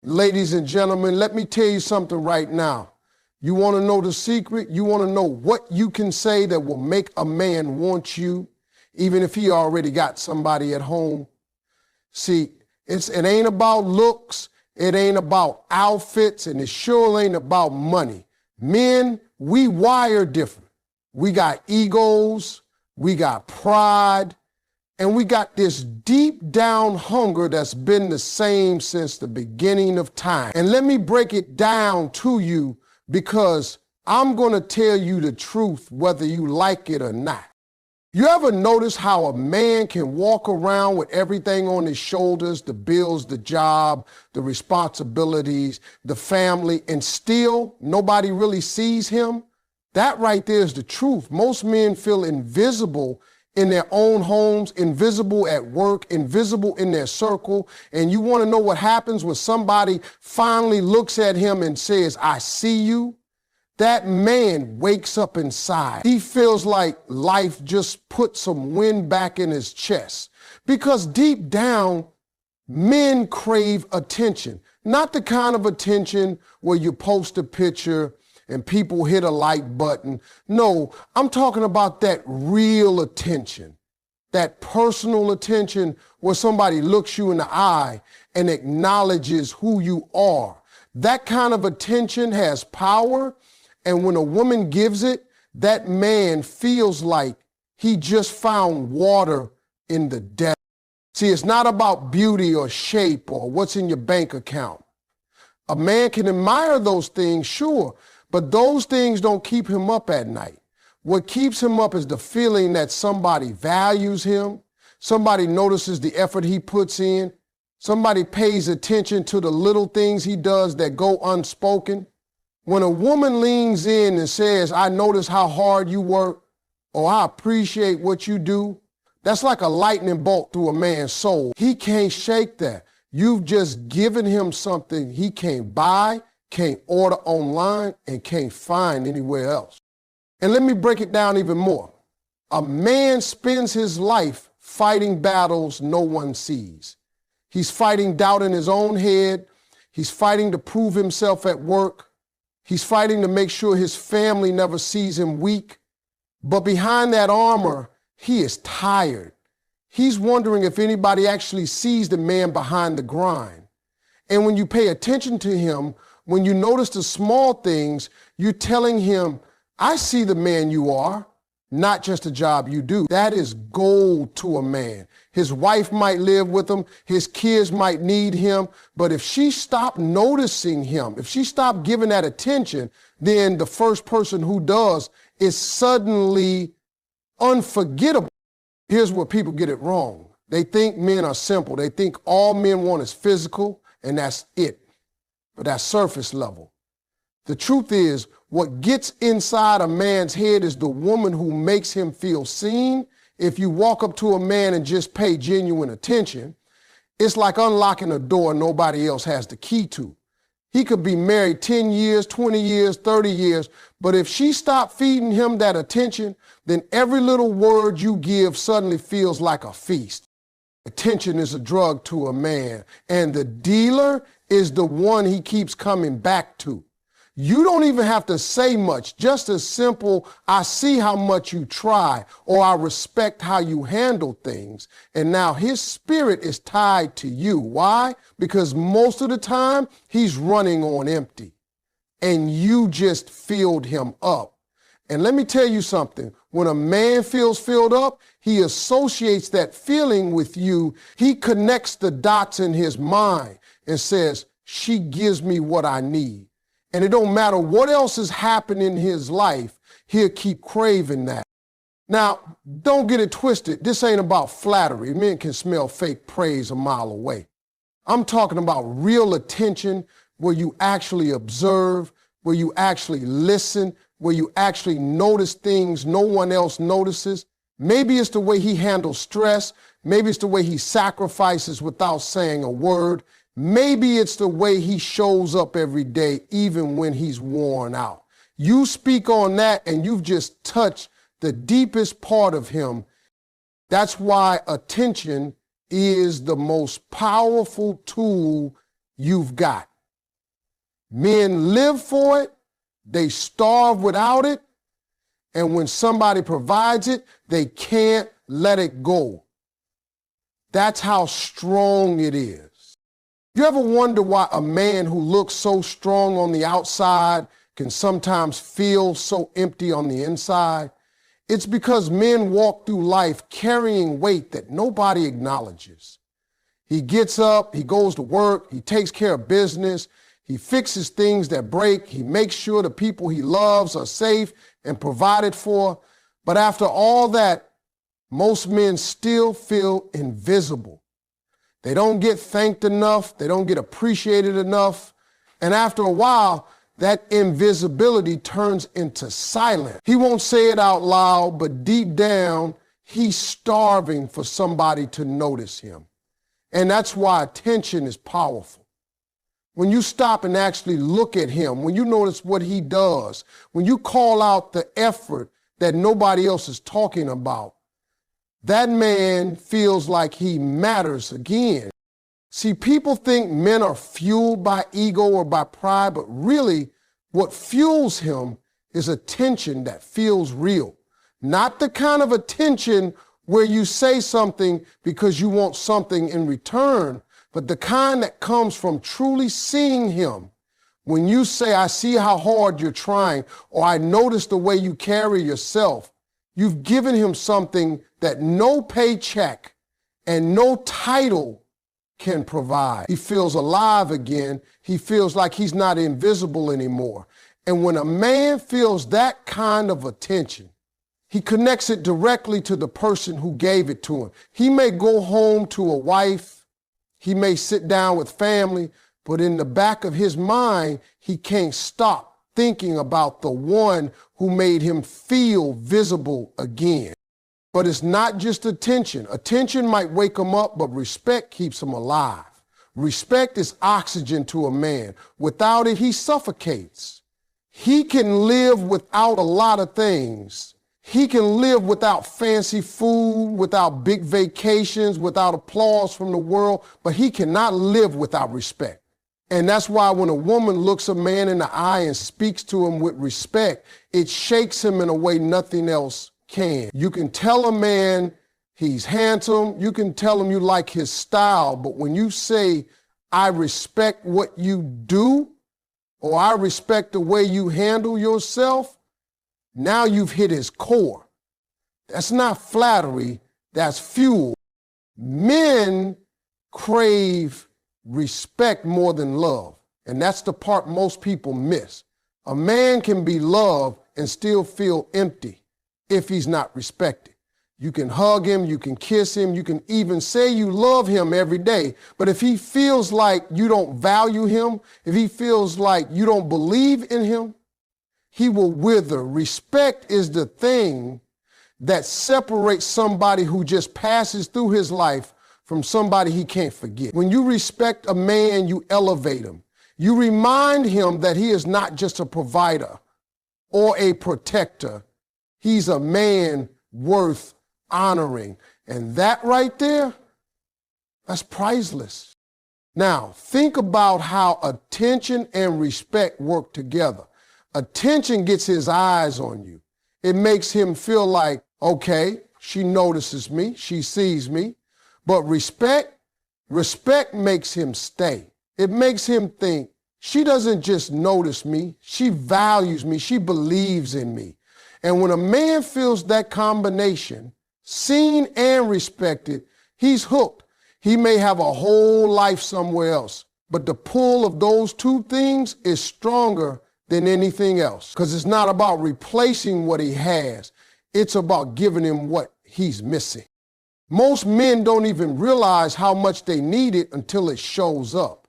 Ladies and gentlemen, let me tell you something right now. You want to know the secret? You want to know what you can say that will make a man want you, even if he already got somebody at home? See, it ain't about looks, it ain't about outfits, and it sure ain't about money. Men, we wire different. We got egos, we got pride, and we got this deep down hunger that's been the same since the beginning of time. And let me break it down to you because I'm going to tell you the truth whether you like it or not. You ever notice how a man can walk around with everything on his shoulders, the bills, the job, the responsibilities, the family, and still nobody really sees him? That right there is the truth. Most men feel invisible in their own homes, invisible at work, invisible in their circle. And you want to know what happens when somebody finally looks at him and says, "I see you"? That man wakes up inside. He feels like life just put some wind back in his chest. Because deep down, men crave attention. Not the kind of attention where you post a picture and people hit a like button. No, I'm talking about that real attention, that personal attention where somebody looks you in the eye and acknowledges who you are. That kind of attention has power, and when a woman gives it, that man feels like he just found water in the desert. See, it's not about beauty or shape or what's in your bank account. A man can admire those things, sure, but those things don't keep him up at night. What keeps him up is the feeling that somebody values him, somebody notices the effort he puts in, somebody pays attention to the little things he does that go unspoken. When a woman leans in and says, "I notice how hard you work," or "I appreciate what you do," that's like a lightning bolt through a man's soul. He can't shake that. You've just given him something he can't buy, can't order online, and can't find anywhere else. And let me break it down even more. A man spends his life fighting battles no one sees. He's fighting doubt in his own head. He's fighting to prove himself at work. He's fighting to make sure his family never sees him weak. But behind that armor, he is tired. He's wondering if anybody actually sees the man behind the grind. And when you pay attention to him, when you notice the small things, you're telling him, "I see the man you are, not just the job you do." That is gold to a man. His wife might live with him, his kids might need him, but if she stopped noticing him, if she stopped giving that attention, then the first person who does is suddenly unforgettable. Here's where people get it wrong. They think men are simple. They think all men want is physical, and that's it. But that's surface level. The truth is, what gets inside a man's head is the woman who makes him feel seen. If you walk up to a man and just pay genuine attention, it's like unlocking a door nobody else has the key to. He could be married 10 years, 20 years, 30 years, but if she stopped feeding him that attention, then every little word you give suddenly feels like a feast. Attention is a drug to a man, and the dealer is the one he keeps coming back to. You don't even have to say much, just a simple, "I see how much you try," or "I respect how you handle things." And now his spirit is tied to you. Why? Because most of the time he's running on empty and you just filled him up. And let me tell you something, when a man feels filled up, he associates that feeling with you. He connects the dots in his mind and says, "She gives me what I need." And it don't matter what else is happening in his life, he'll keep craving that. Now, don't get it twisted. This ain't about flattery. Men can smell fake praise a mile away. I'm talking about real attention where you actually observe, where you actually listen, where you actually notice things no one else notices. Maybe it's the way he handles stress. Maybe it's the way he sacrifices without saying a word. Maybe it's the way he shows up every day, even when he's worn out. You speak on that and you've just touched the deepest part of him. That's why attention is the most powerful tool you've got. Men live for it, they starve without it, and when somebody provides it, they can't let it go. That's how strong it is. You ever wonder why a man who looks so strong on the outside can sometimes feel so empty on the inside? It's because men walk through life carrying weight that nobody acknowledges. He gets up, he goes to work, he takes care of business, he fixes things that break, he makes sure the people he loves are safe and provided for. But after all that, most men still feel invisible. They don't get thanked enough, they don't get appreciated enough, and after a while, that invisibility turns into silence. He won't say it out loud, but deep down, he's starving for somebody to notice him. And that's why attention is powerful. When you stop and actually look at him, when you notice what he does, when you call out the effort that nobody else is talking about, that man feels like he matters again. See, people think men are fueled by ego or by pride, but really what fuels him is attention that feels real. Not the kind of attention where you say something because you want something in return, but the kind that comes from truly seeing him. When you say, I see how hard you're trying, or I notice the way you carry yourself, you've given him something that no paycheck and no title can provide. He feels alive again. He feels like he's not invisible anymore. And when a man feels that kind of attention, he connects it directly to the person who gave it to him. He may go home to a wife, he may sit down with family, but in the back of his mind, he can't stop thinking about the one who made him feel visible again. But it's not just attention. Attention might wake him up, but respect keeps him alive. Respect is oxygen to a man. Without it, he suffocates. He can live without a lot of things. He can live without fancy food, without big vacations, without applause from the world, but he cannot live without respect. And that's why when a woman looks a man in the eye and speaks to him with respect, it shakes him in a way nothing else can. You can tell a man he's handsome, you can tell him you like his style, but when you say, I respect what you do, or I respect the way you handle yourself, now you've hit his core. That's not flattery, that's fuel. Men crave respect more than love, and that's the part most people miss. A man can be loved and still feel empty if he's not respected. You can hug him, you can kiss him, you can even say you love him every day, but if he feels like you don't value him, if he feels like you don't believe in him, he will wither. Respect is the thing that separates somebody who just passes through his life from somebody he can't forget. When you respect a man, you elevate him. You remind him that he is not just a provider or a protector. He's a man worth honoring. And that right there, that's priceless. Now, think about how attention and respect work together. Attention gets his eyes on you. It makes him feel like, okay, she notices me, she sees me. But respect makes him stay. It makes him think, she doesn't just notice me, she values me, she believes in me. And when a man feels that combination, seen and respected, he's hooked. He may have a whole life somewhere else, but the pull of those two things is stronger than anything else, because it's not about replacing what he has. It's about giving him what he's missing. Most men don't even realize how much they need it until it shows up.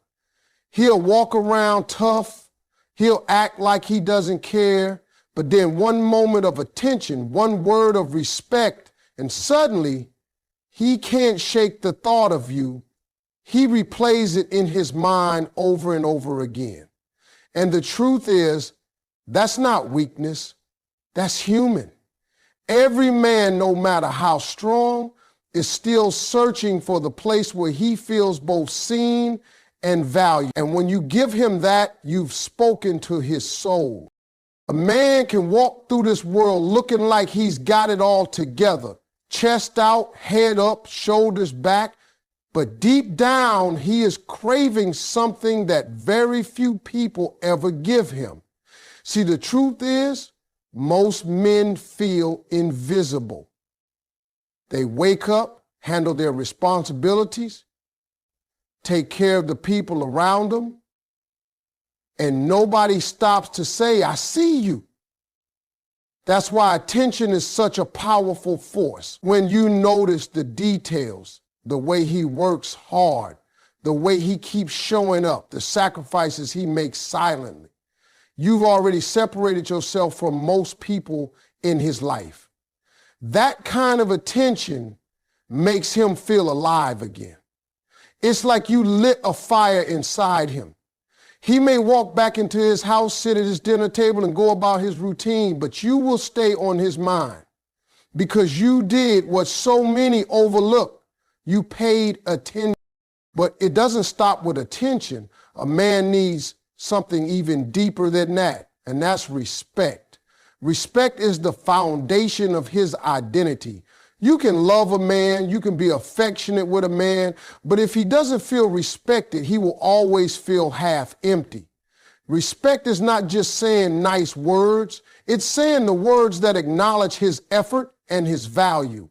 He'll walk around tough. He'll act like he doesn't care. But then one moment of attention, one word of respect, and suddenly he can't shake the thought of you. He replays it in his mind over and over again. And the truth is, that's not weakness, that's human. Every man, no matter how strong, is still searching for the place where he feels both seen and value. And when you give him that, you've spoken to his soul. A man can walk through this world looking like he's got it all together, chest out, head up, shoulders back, but deep down, he is craving something that very few people ever give him. See, the truth is, most men feel invisible. They wake up, handle their responsibilities, take care of the people around them, and nobody stops to say, I see you. That's why attention is such a powerful force. When you notice the details, the way he works hard, the way he keeps showing up, the sacrifices he makes silently, you've already separated yourself from most people in his life. That kind of attention makes him feel alive again. It's like you lit a fire inside him. He may walk back into his house, sit at his dinner table, and go about his routine, but you will stay on his mind because you did what so many overlook. You paid attention. But it doesn't stop with attention. A man needs something even deeper than that, and that's respect. Respect is the foundation of his identity. You can love a man, you can be affectionate with a man, but if he doesn't feel respected, he will always feel half empty. Respect is not just saying nice words, it's saying the words that acknowledge his effort and his value.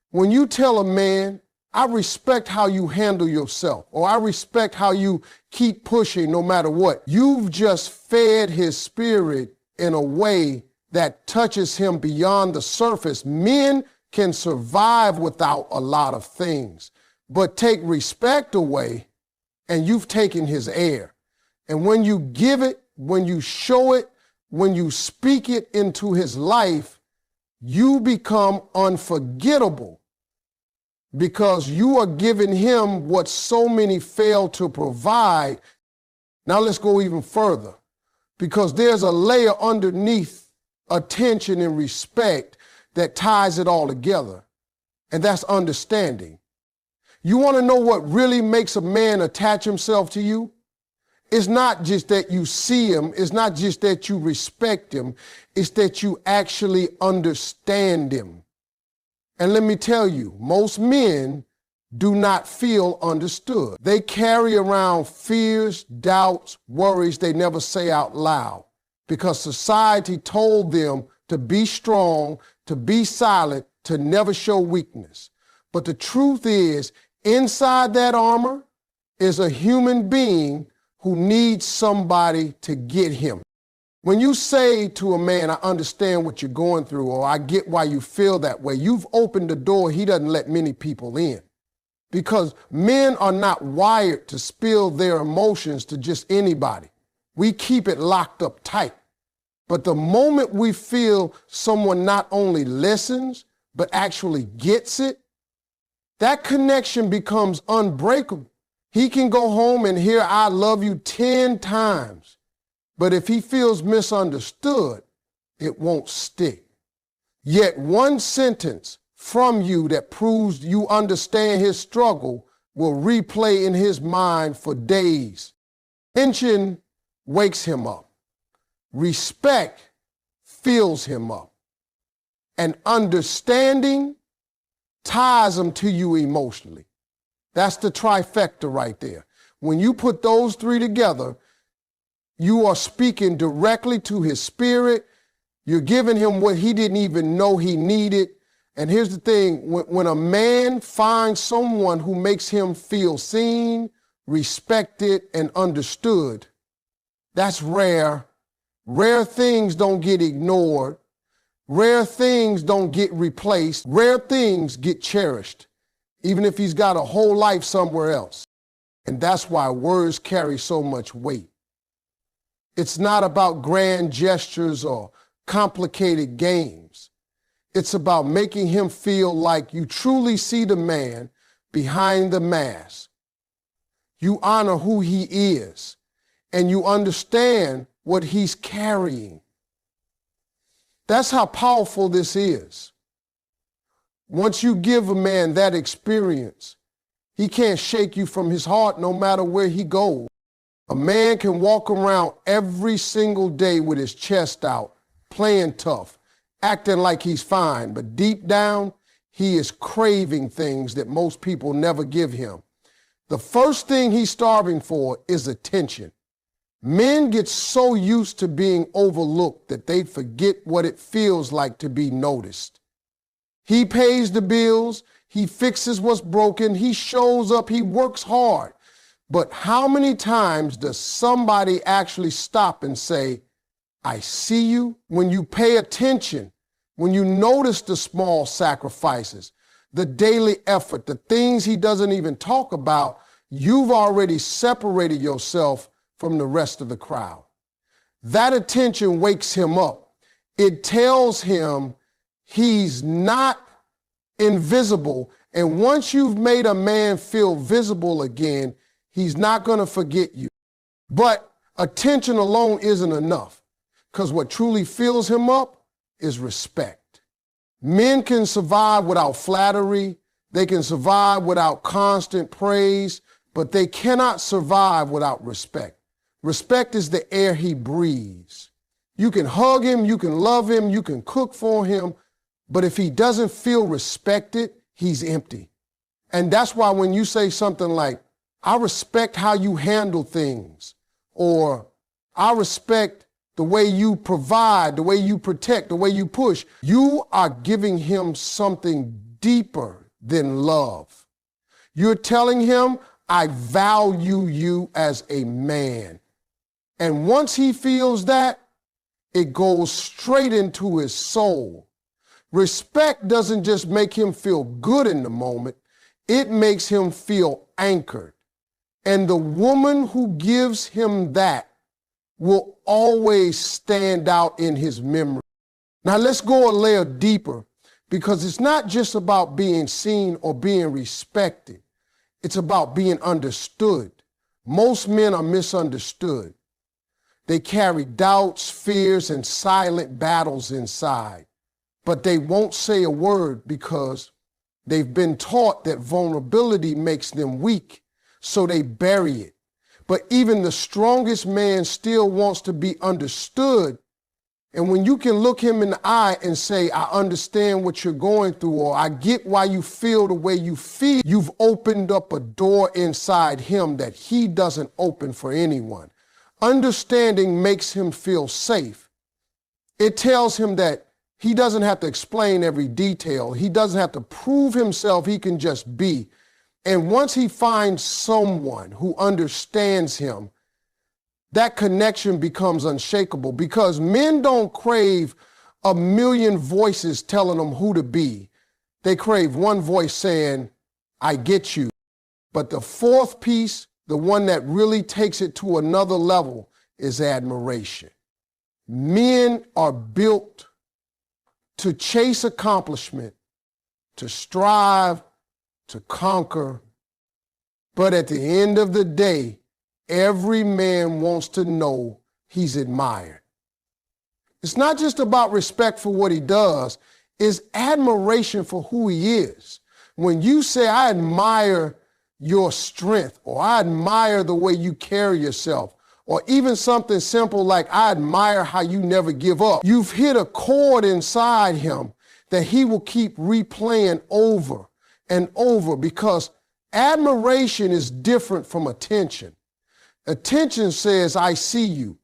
When you tell a man, I respect how you handle yourself, or I respect how you keep pushing no matter what, you've just fed his spirit in a way that touches him beyond the surface. Men can survive without a lot of things, but take respect away and you've taken his air. And when you give it, when you show it, when you speak it into his life, you become unforgettable because you are giving him what so many fail to provide. Now let's go even further, because there's a layer underneath attention and respect that ties it all together, and that's understanding. You want to know what really makes a man attach himself to you? It's not just that you see him, it's not just that you respect him, it's that you actually understand him. And let me tell you, most men do not feel understood. They carry around fears, doubts, worries they never say out loud because society told them to be strong, to be silent, to never show weakness. But the truth is, inside that armor is a human being who needs somebody to get him. When you say to a man, I understand what you're going through, or I get why you feel that way, you've opened the door he doesn't let many people in. Because men are not wired to spill their emotions to just anybody. We keep it locked up tight. But the moment we feel someone not only listens, but actually gets it, that connection becomes unbreakable. He can go home and hear I love you 10 times, but if he feels misunderstood, it won't stick. Yet one sentence from you that proves you understand his struggle will replay in his mind for days. Tension wakes him up. Respect fills him up. And understanding ties him to you emotionally. That's the trifecta right there. When you put those three together, you are speaking directly to his spirit. You're giving him what he didn't even know he needed. And here's the thing, when a man finds someone who makes him feel seen, respected, and understood, that's rare. Rare things don't get ignored. Rare things don't get replaced. Rare things get cherished, even if he's got a whole life somewhere else. And that's why words carry so much weight. It's not about grand gestures or complicated games. It's about making him feel like you truly see the man behind the mask. You honor who he is, and you understand what he's carrying. That's how powerful this is. Once you give a man that experience, He can't shake you from his heart no matter where he goes. A man can walk around every single day with his chest out, playing tough, acting like he's fine, but deep down, he is craving things that most people never give him. The first thing he's starving for is attention. Men get so used to being overlooked that they forget what it feels like to be noticed. He pays the bills, he fixes what's broken, he shows up, he works hard. But how many times does somebody actually stop and say, I see you? When you pay attention, when you notice the small sacrifices, the daily effort, the things he doesn't even talk about, you've already separated yourself from the rest of the crowd. That attention wakes him up. It tells him he's not invisible. And once you've made a man feel visible again, he's not going to forget you. But attention alone isn't enough, because what truly fills him up is respect. Men can survive without flattery. They can survive without constant praise, but they cannot survive without respect. Respect is the air he breathes. You can hug him, you can love him, you can cook for him, but if he doesn't feel respected, he's empty. And that's why when you say something like, I respect how you handle things, or I respect the way you provide, the way you protect, the way you push, you are giving him something deeper than love. You're telling him, I value you as a man. And once he feels that, it goes straight into his soul. Respect doesn't just make him feel good in the moment, it makes him feel anchored. And the woman who gives him that will always stand out in his memory. Now let's go a layer deeper, because it's not just about being seen or being respected. It's about being understood. Most men are misunderstood. They carry doubts, fears, and silent battles inside, but they won't say a word because they've been taught that vulnerability makes them weak, so they bury it. But even the strongest man still wants to be understood. And when you can look him in the eye and say, I understand what you're going through, or I get why you feel the way you feel, you've opened up a door inside him that he doesn't open for anyone. Understanding makes him feel safe. It tells him that he doesn't have to explain every detail. He doesn't have to prove himself. He can just be. And once he finds someone who understands him, that connection becomes unshakable, because men don't crave a million voices telling them who to be. They crave one voice saying, I get you. But the fourth piece, the one that really takes it to another level, is admiration. Men are built to chase accomplishment, to strive, to conquer. But at the end of the day, every man wants to know he's admired. It's not just about respect for what he does, it's admiration for who he is. When you say, I admire your strength, or I admire the way you carry yourself, or even something simple like, I admire how you never give up, you've hit a chord inside him that he will keep replaying over and over, because admiration is different from attention. Attention says, I see you.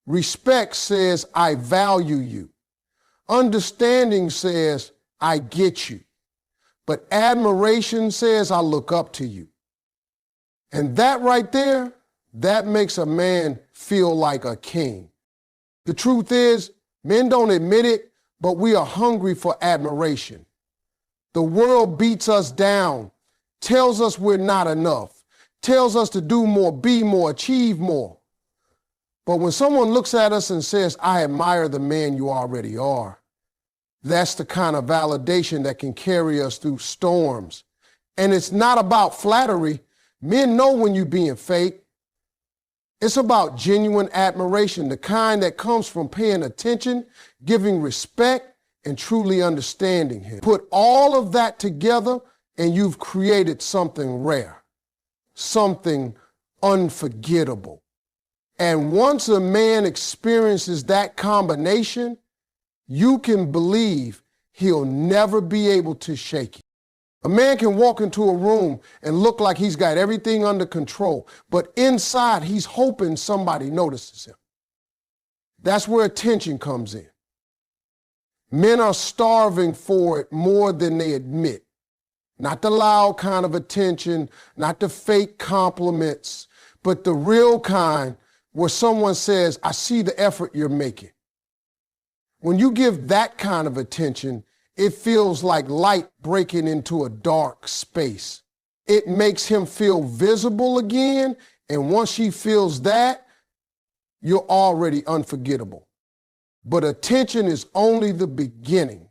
Respect says, I value you. Understanding says, I get you. But admiration says, I look up to you. And that right there, that makes a man feel like a king. The truth is, men don't admit it, but we are hungry for admiration. The world beats us down, tells us we're not enough, tells us to do more, be more, achieve more. But when someone looks at us and says, I admire the man you already are, that's the kind of validation that can carry us through storms. And it's not about flattery. Men know when you're being fake. It's about genuine admiration, the kind that comes from paying attention, giving respect, and truly understanding him. Put all of that together, and you've created something rare. something unforgettable. And once a man experiences that combination, you can believe he'll never be able to shake it. A man can walk into a room and look like he's got everything under control, but inside he's hoping somebody notices him. That's where attention comes in. Men are starving for it more than they admit. Not the loud kind of attention, not the fake compliments, but the real kind where someone says, I see the effort you're making. When you give that kind of attention, it feels like light breaking into a dark space. It makes him feel visible again, and once he feels that, you're already unforgettable. But attention is only the beginning.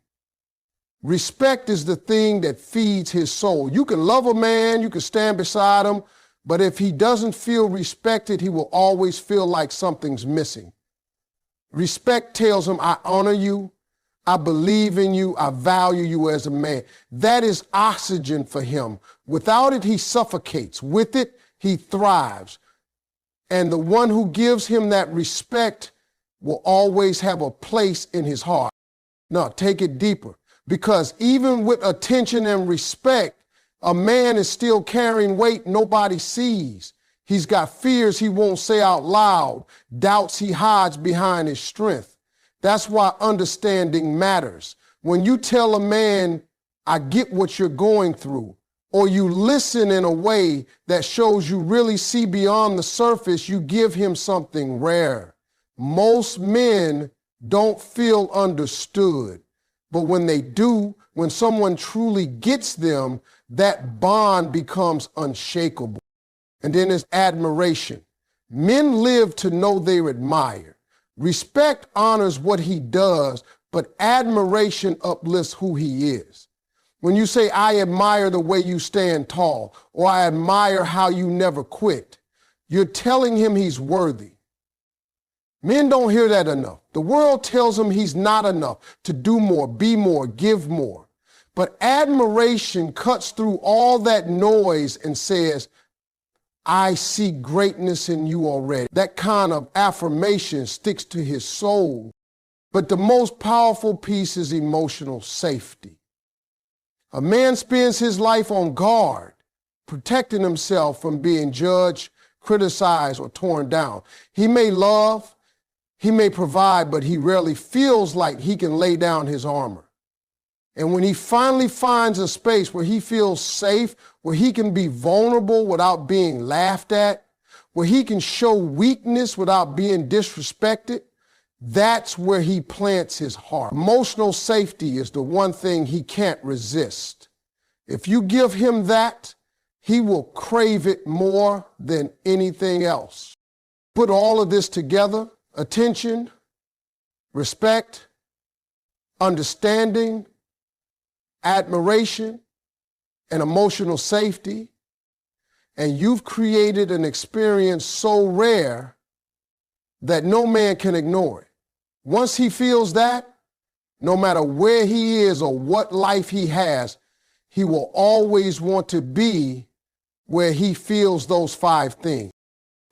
Respect is the thing that feeds his soul. You can love a man, you can stand beside him, but if he doesn't feel respected, he will always feel like something's missing. Respect tells him, I honor you, I believe in you, I value you as a man. That is oxygen for him. Without it, he suffocates. With it, he thrives. And the one who gives him that respect will always have a place in his heart. Now, take it deeper, because even with attention and respect, a man is still carrying weight nobody sees. He's got fears he won't say out loud, doubts he hides behind his strength. That's why understanding matters. When you tell a man, I get what you're going through, or you listen in a way that shows you really see beyond the surface, you give him something rare. Most men don't feel understood, but when they do, when someone truly gets them, that bond becomes unshakable. And then there's admiration. Men live to know they're admired. Respect honors what he does, but admiration uplifts who he is. When you say, I admire the way you stand tall, or I admire how you never quit, you're telling him he's worthy. Men don't hear that enough. The world tells him he's not enough to do more, be more, give more. But admiration cuts through all that noise and says, I see greatness in you already. That kind of affirmation sticks to his soul. But the most powerful piece is emotional safety. A man spends his life on guard, protecting himself from being judged, criticized, or torn down. He may love, he may provide, but he rarely feels like he can lay down his armor. And when he finally finds a space where he feels safe, where he can be vulnerable without being laughed at, where he can show weakness without being disrespected, that's where he plants his heart. Emotional safety is the one thing he can't resist. If you give him that, he will crave it more than anything else. Put all of this together, attention, respect, understanding, admiration, and emotional safety, and you've created an experience so rare that no man can ignore it. Once he feels that, no matter where he is or what life he has, he will always want to be where he feels those 5 things.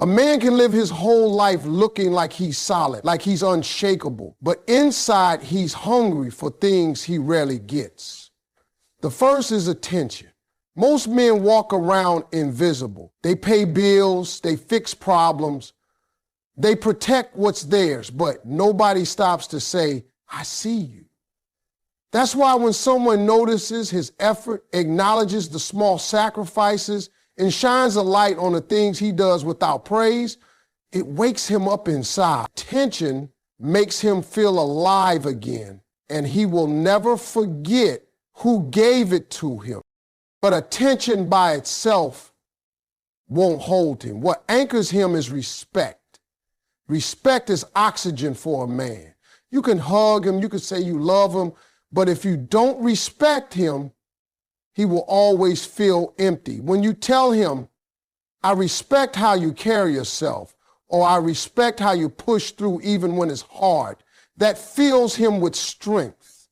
A man can live his whole life looking like he's solid, like he's unshakable, but inside he's hungry for things he rarely gets. The first is attention. Most men walk around invisible. They pay bills, they fix problems, they protect what's theirs, but nobody stops to say, I see you. That's why when someone notices his effort, acknowledges the small sacrifices, and shines a light on the things he does without praise, it wakes him up inside. Attention makes him feel alive again, and he will never forget who gave it to him. But attention by itself won't hold him. What anchors him is respect. Respect is oxygen for a man. You can hug him, you can say you love him, but if you don't respect him, he will always feel empty. When you tell him, I respect how you carry yourself, or I respect how you push through even when it's hard, that fills him with strength.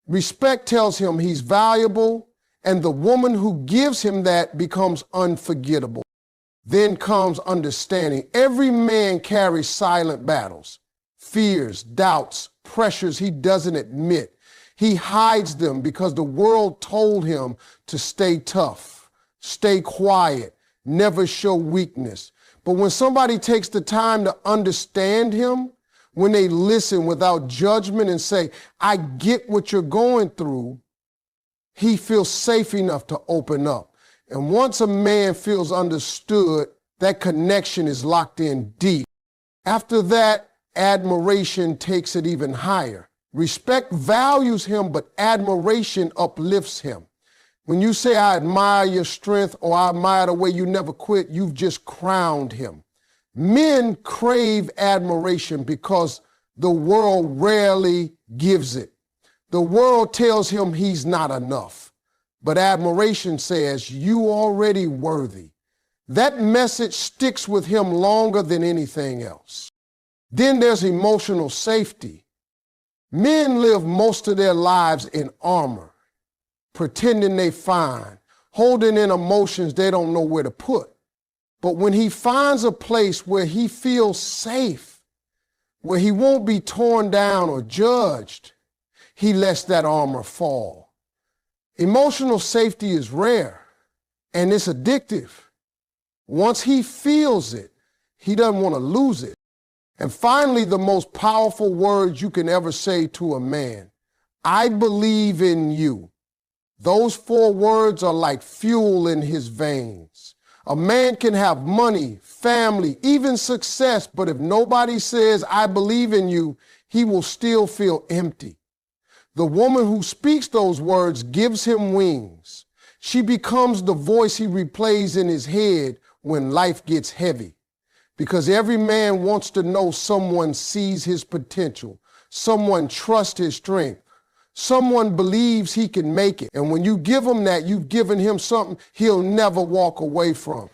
Respect tells him he's valuable, and the woman who gives him that becomes unforgettable. Then comes understanding. Every man carries silent battles, fears, doubts, pressures he doesn't admit. He hides them because the world told him to stay tough, stay quiet, never show weakness. But when somebody takes the time to understand him, when they listen without judgment and say, I get what you're going through, he feels safe enough to open up. And once a man feels understood, that connection is locked in deep. After that, admiration takes it even higher. Respect values him, but admiration uplifts him. When you say, I admire your strength or I admire the way you never quit, you've just crowned him. Men crave admiration because the world rarely gives it. The world tells him he's not enough, but admiration says you already worthy. That message sticks with him longer than anything else. Then there's emotional safety. Men live most of their lives in armor, pretending they fine, holding in emotions they don't know where to put. But when he finds a place where he feels safe, where he won't be torn down or judged, he lets that armor fall. Emotional safety is rare and it's addictive. Once he feels it, he doesn't want to lose it. And finally, the most powerful words you can ever say to a man, I believe in you. Those 4 words are like fuel in his veins. A man can have money, family, even success, but if nobody says, I believe in you, he will still feel empty. The woman who speaks those words gives him wings. She becomes the voice he replays in his head when life gets heavy. Because every man wants to know someone sees his potential, someone trusts his strength, someone believes he can make it. And when you give him that, you've given him something he'll never walk away from.